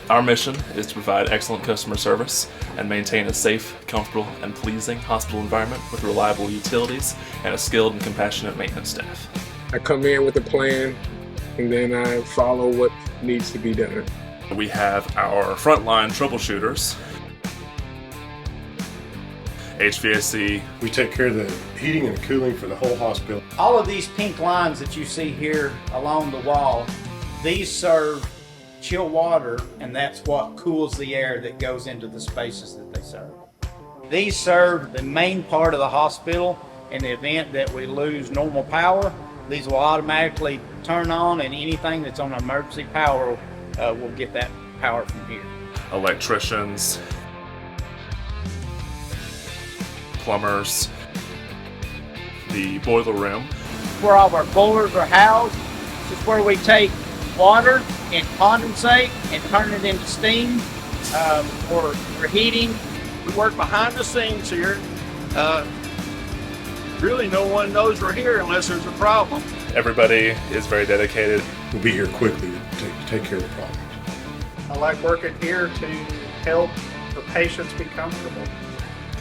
Our mission is to provide excellent customer service and maintain a safe, comfortable, and pleasing hospital environment with reliable utilities and a skilled and compassionate maintenance staff. I come in with a plan and then I follow what needs to be done. We have our frontline troubleshooters, HVAC. We take care of the heating and cooling for the whole hospital. All of these pink lines that you see here along the wall, these serve chill water, and that's what cools the air that goes into the spaces that they serve. These serve the main part of the hospital. In the event that we lose normal power, these will automatically turn on, and anything that's on emergency power will get that power from here. Electricians, plumbers, the boiler room. Where all of our boilers are housed, this is where we take water and condensate and turn it into steam for heating. We work behind the scenes here. Really no one knows we're here unless there's a problem. Everybody is very dedicated. We'll be here quickly to take care of the problem. I like working here to help the patients be comfortable.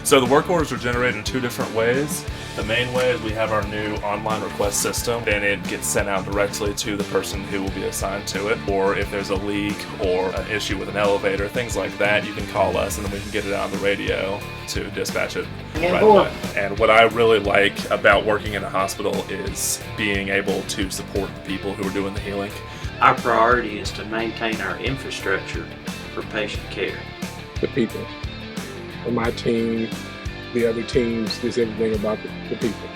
So the work orders are generated in two different ways. The main way is we have our new online request system, and it gets sent out directly to the person who will be assigned to it. Or if there's a leak or an issue with an elevator, things like that, you can call us and then we can get it on the radio to dispatch it right away. And what I really like about working in a hospital is being able to support the people who are doing the healing. Our priority is to maintain our infrastructure for patient care. The people. For my team, the other teams, there's everything about the people.